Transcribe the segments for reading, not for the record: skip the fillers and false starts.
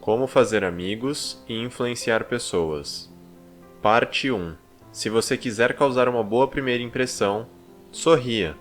Como fazer amigos e influenciar pessoas. Parte 1. Se você quiser causar uma boa primeira impressão, sorria.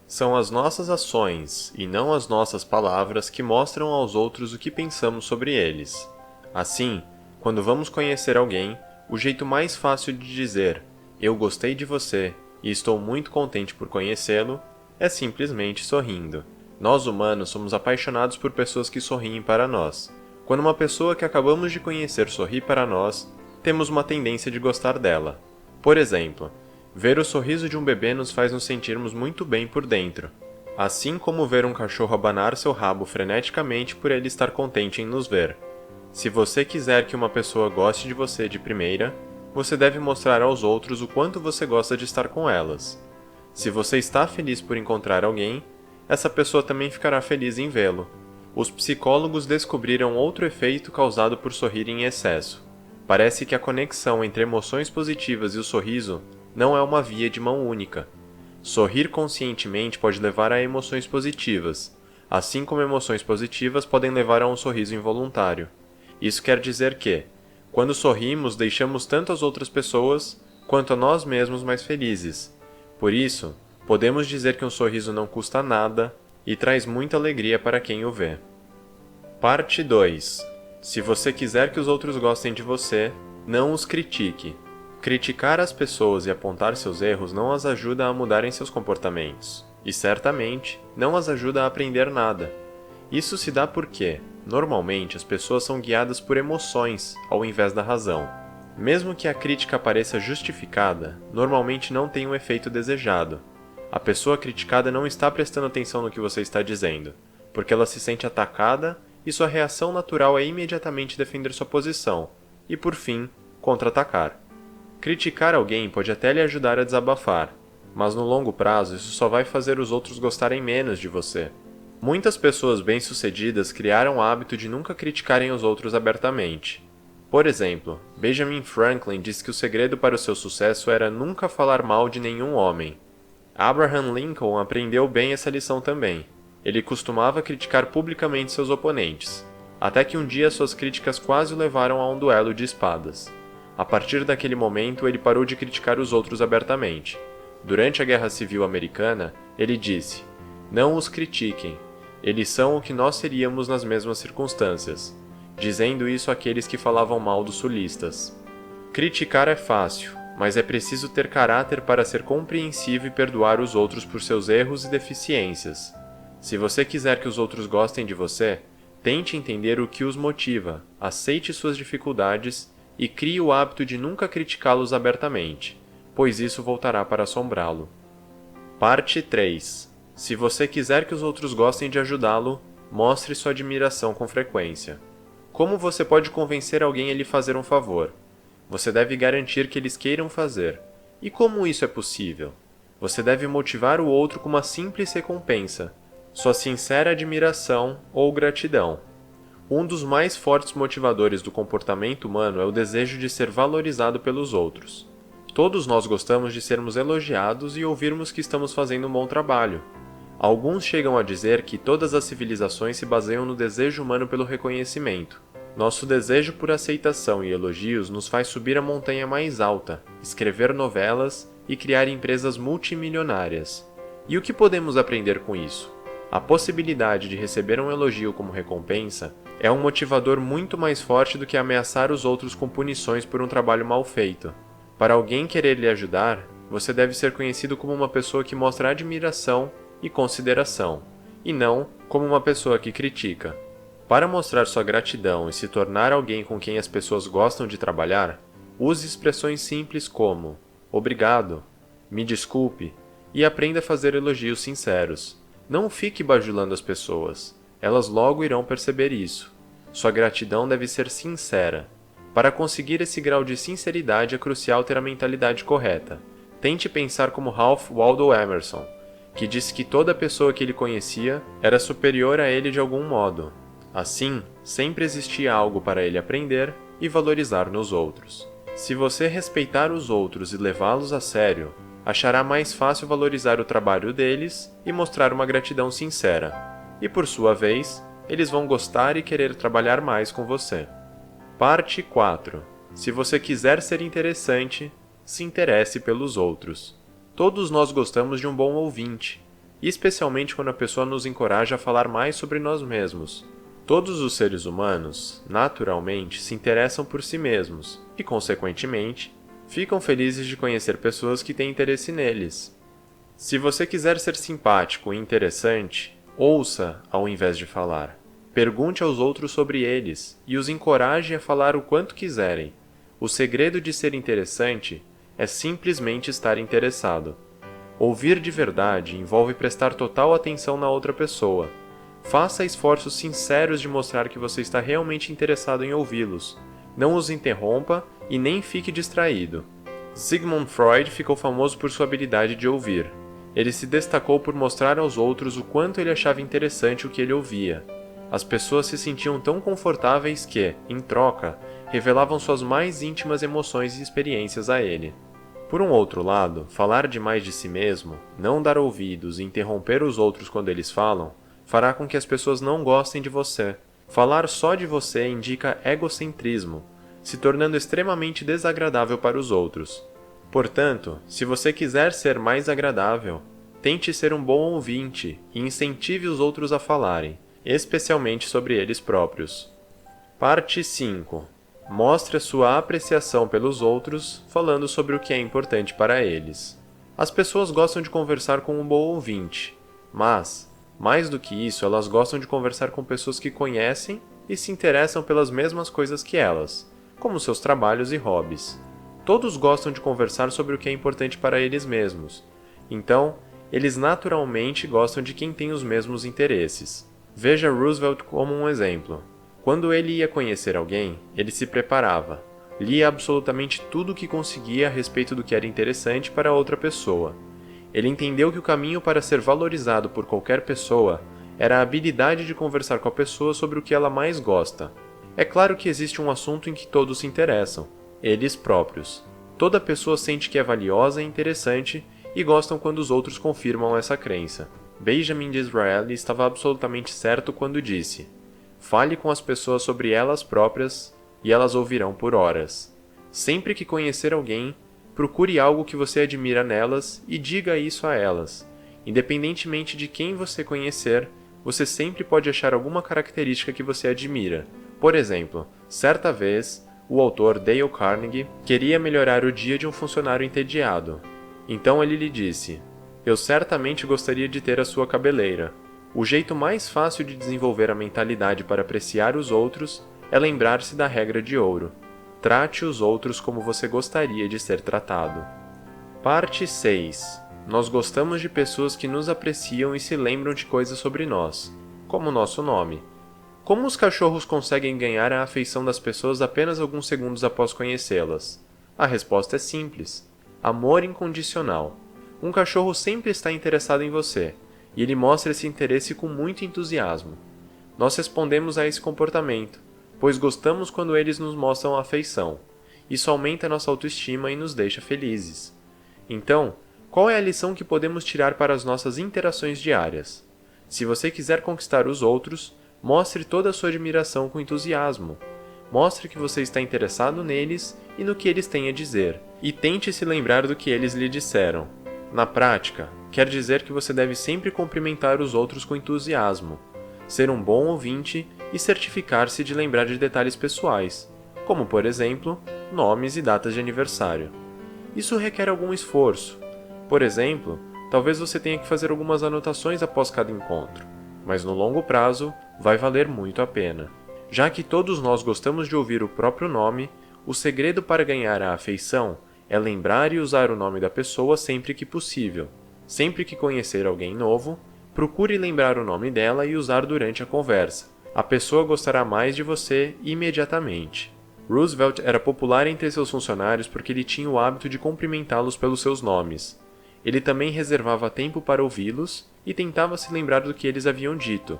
São as nossas ações, e não as nossas palavras, que mostram aos outros o que pensamos sobre eles. Assim, quando vamos conhecer alguém, o jeito mais fácil de dizer "eu gostei de você" e "estou muito contente por conhecê-lo" é simplesmente sorrindo. Nós humanos somos apaixonados por pessoas que sorriem para nós. Quando uma pessoa que acabamos de conhecer sorri para nós, temos uma tendência de gostar dela. Por exemplo, ver o sorriso de um bebê nos faz nos sentirmos muito bem por dentro, assim como ver um cachorro abanar seu rabo freneticamente por ele estar contente em nos ver. Se você quiser que uma pessoa goste de você de primeira, você deve mostrar aos outros o quanto você gosta de estar com elas. Se você está feliz por encontrar alguém, essa pessoa também ficará feliz em vê-lo. Os psicólogos descobriram outro efeito causado por sorrir em excesso. Parece que a conexão entre emoções positivas e o sorriso não é uma via de mão única. Sorrir conscientemente pode levar a emoções positivas, assim como emoções positivas podem levar a um sorriso involuntário. Isso quer dizer que, quando sorrimos, deixamos tanto as outras pessoas quanto a nós mesmos mais felizes. Por isso, podemos dizer que um sorriso não custa nada e traz muita alegria para quem o vê. Parte 2. Se você quiser que os outros gostem de você, não os critique. Criticar as pessoas e apontar seus erros não as ajuda a mudarem seus comportamentos, e certamente não as ajuda a aprender nada. Isso se dá porque, normalmente, as pessoas são guiadas por emoções ao invés da razão. Mesmo que a crítica pareça justificada, normalmente não tem o efeito desejado. A pessoa criticada não está prestando atenção no que você está dizendo, porque ela se sente atacada e sua reação natural é imediatamente defender sua posição e, por fim, contra-atacar. Criticar alguém pode até lhe ajudar a desabafar, mas no longo prazo isso só vai fazer os outros gostarem menos de você. Muitas pessoas bem-sucedidas criaram o hábito de nunca criticarem os outros abertamente. Por exemplo, Benjamin Franklin disse que o segredo para o seu sucesso era nunca falar mal de nenhum homem. Abraham Lincoln aprendeu bem essa lição também. Ele costumava criticar publicamente seus oponentes, até que um dia suas críticas quase o levaram a um duelo de espadas. A partir daquele momento, ele parou de criticar os outros abertamente. Durante a Guerra Civil Americana, ele disse: "Não os critiquem. Eles são o que nós seríamos nas mesmas circunstâncias", dizendo isso àqueles que falavam mal dos sulistas. Criticar é fácil, mas é preciso ter caráter para ser compreensivo e perdoar os outros por seus erros e deficiências. Se você quiser que os outros gostem de você, tente entender o que os motiva, aceite suas dificuldades e crie o hábito de nunca criticá-los abertamente, pois isso voltará para assombrá-lo. Parte 3. Se você quiser que os outros gostem de ajudá-lo, mostre sua admiração com frequência. Como você pode convencer alguém a lhe fazer um favor? Você deve garantir que eles queiram fazer. E como isso é possível? Você deve motivar o outro com uma simples recompensa, sua sincera admiração ou gratidão. Um dos mais fortes motivadores do comportamento humano é o desejo de ser valorizado pelos outros. Todos nós gostamos de sermos elogiados e ouvirmos que estamos fazendo um bom trabalho. Alguns chegam a dizer que todas as civilizações se baseiam no desejo humano pelo reconhecimento. Nosso desejo por aceitação e elogios nos faz subir a montanha mais alta, escrever novelas e criar empresas multimilionárias. E o que podemos aprender com isso? A possibilidade de receber um elogio como recompensa é um motivador muito mais forte do que ameaçar os outros com punições por um trabalho mal feito. Para alguém querer lhe ajudar, você deve ser conhecido como uma pessoa que mostra admiração e consideração, e não como uma pessoa que critica. Para mostrar sua gratidão e se tornar alguém com quem as pessoas gostam de trabalhar, use expressões simples como "obrigado", "me desculpe" e aprenda a fazer elogios sinceros. Não fique bajulando as pessoas, elas logo irão perceber isso. Sua gratidão deve ser sincera. Para conseguir esse grau de sinceridade é crucial ter a mentalidade correta. Tente pensar como Ralph Waldo Emerson, que disse que toda pessoa que ele conhecia era superior a ele de algum modo. Assim, sempre existia algo para ele aprender e valorizar nos outros. Se você respeitar os outros e levá-los a sério, achará mais fácil valorizar o trabalho deles e mostrar uma gratidão sincera. E por sua vez, eles vão gostar e querer trabalhar mais com você. Parte 4. Se você quiser ser interessante, se interesse pelos outros. Todos nós gostamos de um bom ouvinte, e especialmente quando a pessoa nos encoraja a falar mais sobre nós mesmos. Todos os seres humanos, naturalmente, se interessam por si mesmos e, consequentemente, ficam felizes de conhecer pessoas que têm interesse neles. Se você quiser ser simpático e interessante, ouça ao invés de falar. Pergunte aos outros sobre eles e os encoraje a falar o quanto quiserem. O segredo de ser interessante é simplesmente estar interessado. Ouvir de verdade envolve prestar total atenção na outra pessoa. Faça esforços sinceros de mostrar que você está realmente interessado em ouvi-los. Não os interrompa e nem fique distraído. Sigmund Freud ficou famoso por sua habilidade de ouvir. Ele se destacou por mostrar aos outros o quanto ele achava interessante o que ele ouvia. As pessoas se sentiam tão confortáveis que, em troca, revelavam suas mais íntimas emoções e experiências a ele. Por um outro lado, falar demais de si mesmo, não dar ouvidos e interromper os outros quando eles falam, fará com que as pessoas não gostem de você. Falar só de você indica egocentrismo, se tornando extremamente desagradável para os outros. Portanto, se você quiser ser mais agradável, tente ser um bom ouvinte e incentive os outros a falarem, especialmente sobre eles próprios. Parte 5. Mostre a sua apreciação pelos outros, falando sobre o que é importante para eles. As pessoas gostam de conversar com um bom ouvinte, mas, mais do que isso, elas gostam de conversar com pessoas que conhecem e se interessam pelas mesmas coisas que elas, como seus trabalhos e hobbies. Todos gostam de conversar sobre o que é importante para eles mesmos, então, eles naturalmente gostam de quem tem os mesmos interesses. Veja Roosevelt como um exemplo. Quando ele ia conhecer alguém, ele se preparava, lia absolutamente tudo o que conseguia a respeito do que era interessante para outra pessoa. Ele entendeu que o caminho para ser valorizado por qualquer pessoa era a habilidade de conversar com a pessoa sobre o que ela mais gosta. É claro que existe um assunto em que todos se interessam, eles próprios. Toda pessoa sente que é valiosa e interessante e gostam quando os outros confirmam essa crença. Benjamin Disraeli estava absolutamente certo quando disse: fale com as pessoas sobre elas próprias e elas ouvirão por horas. Sempre que conhecer alguém, procure algo que você admira nelas e diga isso a elas. Independentemente de quem você conhecer, você sempre pode achar alguma característica que você admira. Por exemplo, certa vez, o autor Dale Carnegie queria melhorar o dia de um funcionário entediado. Então ele lhe disse: eu certamente gostaria de ter a sua cabeleira. O jeito mais fácil de desenvolver a mentalidade para apreciar os outros é lembrar-se da regra de ouro. Trate os outros como você gostaria de ser tratado. Parte 6. Nós gostamos de pessoas que nos apreciam e se lembram de coisas sobre nós, como nosso nome. Como os cachorros conseguem ganhar a afeição das pessoas apenas alguns segundos após conhecê-las? A resposta é simples: amor incondicional. Um cachorro sempre está interessado em você, e ele mostra esse interesse com muito entusiasmo. Nós respondemos a esse comportamento, pois gostamos quando eles nos mostram afeição. Isso aumenta nossa autoestima e nos deixa felizes. Então, qual é a lição que podemos tirar para as nossas interações diárias? Se você quiser conquistar os outros, mostre toda a sua admiração com entusiasmo. Mostre que você está interessado neles e no que eles têm a dizer, e tente se lembrar do que eles lhe disseram. Na prática, quer dizer que você deve sempre cumprimentar os outros com entusiasmo, ser um bom ouvinte e certificar-se de lembrar de detalhes pessoais, como, por exemplo, nomes e datas de aniversário. Isso requer algum esforço. Por exemplo, talvez você tenha que fazer algumas anotações após cada encontro, mas no longo prazo vai valer muito a pena. Já que todos nós gostamos de ouvir o próprio nome, o segredo para ganhar a afeição é lembrar e usar o nome da pessoa sempre que possível. Sempre que conhecer alguém novo, procure lembrar o nome dela e usar durante a conversa. A pessoa gostará mais de você imediatamente. Roosevelt era popular entre seus funcionários porque ele tinha o hábito de cumprimentá-los pelos seus nomes. Ele também reservava tempo para ouvi-los e tentava se lembrar do que eles haviam dito.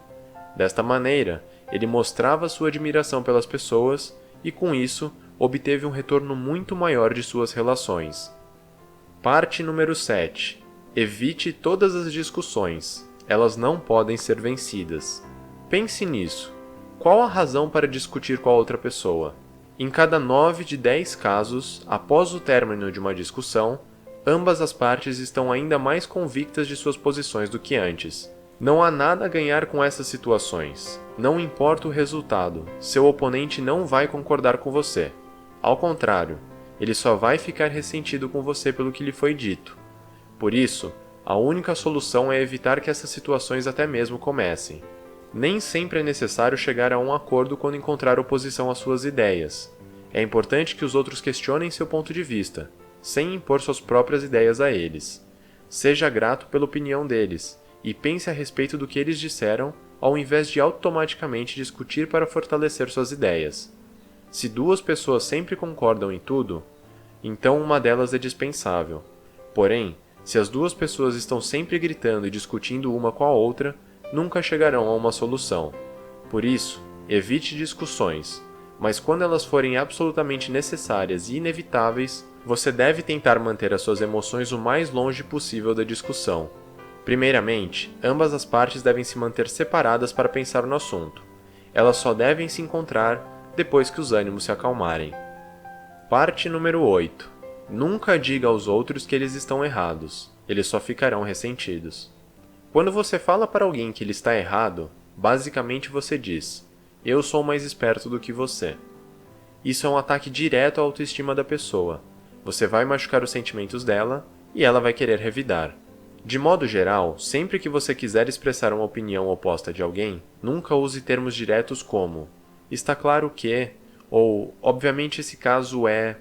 Desta maneira, ele mostrava sua admiração pelas pessoas e, com isso, obteve um retorno muito maior de suas relações. Parte número 7. Evite todas as discussões. Elas não podem ser vencidas. Pense nisso. Qual a razão para discutir com a outra pessoa? Em cada 9 de 10 casos, após o término de uma discussão, ambas as partes estão ainda mais convictas de suas posições do que antes. Não há nada a ganhar com essas situações. Não importa o resultado, seu oponente não vai concordar com você. Ao contrário, ele só vai ficar ressentido com você pelo que lhe foi dito. Por isso, a única solução é evitar que essas situações até mesmo comecem. Nem sempre é necessário chegar a um acordo quando encontrar oposição às suas ideias. É importante que os outros questionem seu ponto de vista, sem impor suas próprias ideias a eles. Seja grato pela opinião deles e pense a respeito do que eles disseram, ao invés de automaticamente discutir para fortalecer suas ideias. Se duas pessoas sempre concordam em tudo, então uma delas é dispensável. Porém, se as duas pessoas estão sempre gritando e discutindo uma com a outra, nunca chegarão a uma solução. Por isso, evite discussões, mas quando elas forem absolutamente necessárias e inevitáveis, você deve tentar manter as suas emoções o mais longe possível da discussão. Primeiramente, ambas as partes devem se manter separadas para pensar no assunto. Elas só devem se encontrar depois que os ânimos se acalmarem. Parte número 8. Nunca diga aos outros que eles estão errados. Eles só ficarão ressentidos. Quando você fala para alguém que ele está errado, basicamente você diz: eu sou mais esperto do que você. Isso é um ataque direto à autoestima da pessoa. Você vai machucar os sentimentos dela e ela vai querer revidar. De modo geral, sempre que você quiser expressar uma opinião oposta de alguém, nunca use termos diretos como está claro que, ou obviamente esse caso é,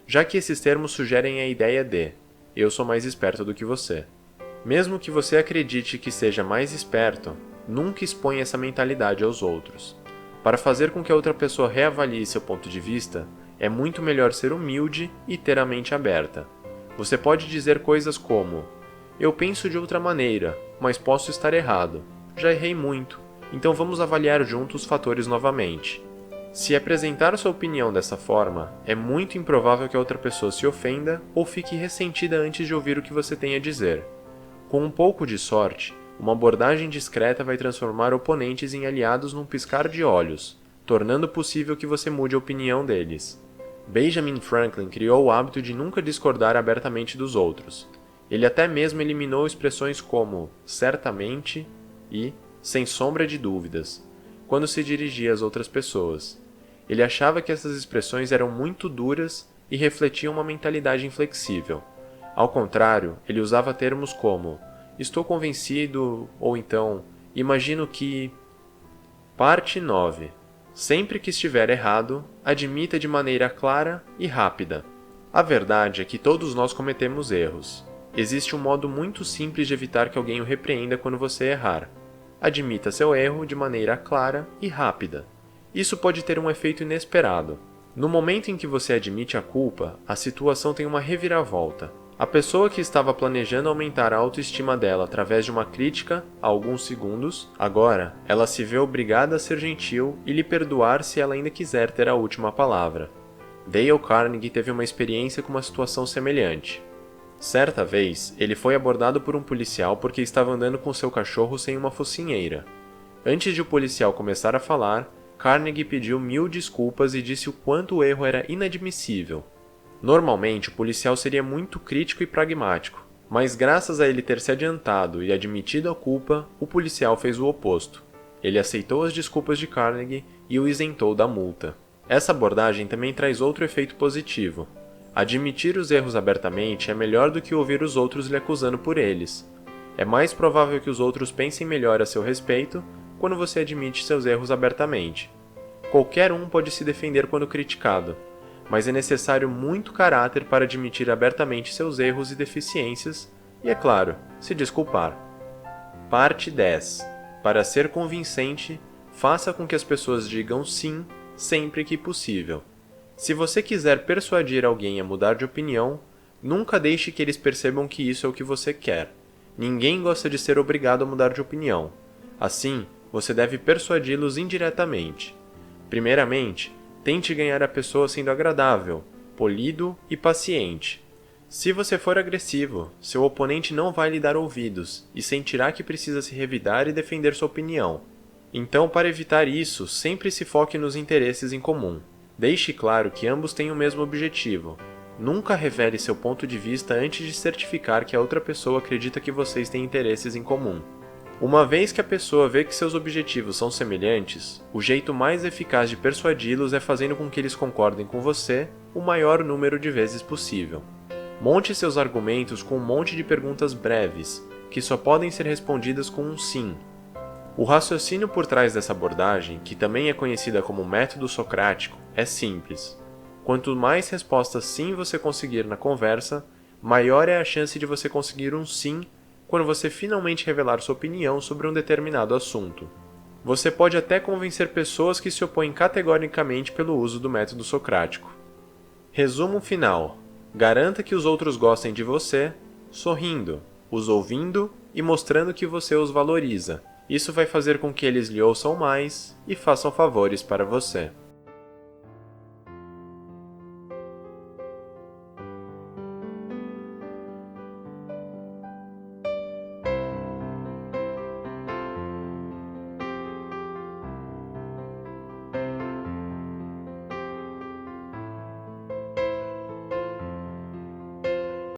já que esses termos sugerem a ideia de eu sou mais esperto do que você. Mesmo que você acredite que seja mais esperto, nunca exponha essa mentalidade aos outros. Para fazer com que a outra pessoa reavalie seu ponto de vista, é muito melhor ser humilde e ter a mente aberta. Você pode dizer coisas como: eu penso de outra maneira, mas posso estar errado. Já errei muito, então vamos avaliar juntos os fatores novamente. Se apresentar sua opinião dessa forma, é muito improvável que a outra pessoa se ofenda ou fique ressentida antes de ouvir o que você tem a dizer. Com um pouco de sorte, uma abordagem discreta vai transformar oponentes em aliados num piscar de olhos, tornando possível que você mude a opinião deles. Benjamin Franklin criou o hábito de nunca discordar abertamente dos outros. Ele até mesmo eliminou expressões como certamente e sem sombra de dúvidas, quando se dirigia às outras pessoas. Ele achava que essas expressões eram muito duras e refletiam uma mentalidade inflexível. Ao contrário, ele usava termos como estou convencido ou então imagino que... Parte 9. Sempre que estiver errado, admita de maneira clara e rápida. A verdade é que todos nós cometemos erros. Existe um modo muito simples de evitar que alguém o repreenda quando você errar. Admita seu erro de maneira clara e rápida. Isso pode ter um efeito inesperado. No momento em que você admite a culpa, a situação tem uma reviravolta. A pessoa que estava planejando aumentar a autoestima dela através de uma crítica há alguns segundos, agora ela se vê obrigada a ser gentil e lhe perdoar se ela ainda quiser ter a última palavra. Dale Carnegie teve uma experiência com uma situação semelhante. Certa vez, ele foi abordado por um policial porque estava andando com seu cachorro sem uma focinheira. Antes de o policial começar a falar, Carnegie pediu 1000 desculpas e disse o quanto o erro era inadmissível. Normalmente, o policial seria muito crítico e pragmático, mas graças a ele ter se adiantado e admitido a culpa, o policial fez o oposto. Ele aceitou as desculpas de Carnegie e o isentou da multa. Essa abordagem também traz outro efeito positivo. Admitir os erros abertamente é melhor do que ouvir os outros lhe acusando por eles. É mais provável que os outros pensem melhor a seu respeito quando você admite seus erros abertamente. Qualquer um pode se defender quando criticado, mas é necessário muito caráter para admitir abertamente seus erros e deficiências e, é claro, se desculpar. Parte 10. Para ser convincente, faça com que as pessoas digam sim sempre que possível. Se você quiser persuadir alguém a mudar de opinião, nunca deixe que eles percebam que isso é o que você quer. Ninguém gosta de ser obrigado a mudar de opinião. Assim, você deve persuadi-los indiretamente. Primeiramente, tente ganhar a pessoa sendo agradável, polido e paciente. Se você for agressivo, seu oponente não vai lhe dar ouvidos e sentirá que precisa se revidar e defender sua opinião. Então, para evitar isso, sempre se foque nos interesses em comum. Deixe claro que ambos têm o mesmo objetivo. Nunca revele seu ponto de vista antes de certificar que a outra pessoa acredita que vocês têm interesses em comum. Uma vez que a pessoa vê que seus objetivos são semelhantes, o jeito mais eficaz de persuadi-los é fazendo com que eles concordem com você o maior número de vezes possível. Monte seus argumentos com um monte de perguntas breves, que só podem ser respondidas com um sim. O raciocínio por trás dessa abordagem, que também é conhecida como método socrático, é simples. Quanto mais respostas sim você conseguir na conversa, maior é a chance de você conseguir um sim quando você finalmente revelar sua opinião sobre um determinado assunto. Você pode até convencer pessoas que se opõem categoricamente pelo uso do método socrático. Resumo final: garanta que os outros gostem de você, sorrindo, os ouvindo e mostrando que você os valoriza. Isso vai fazer com que eles lhe ouçam mais e façam favores para você.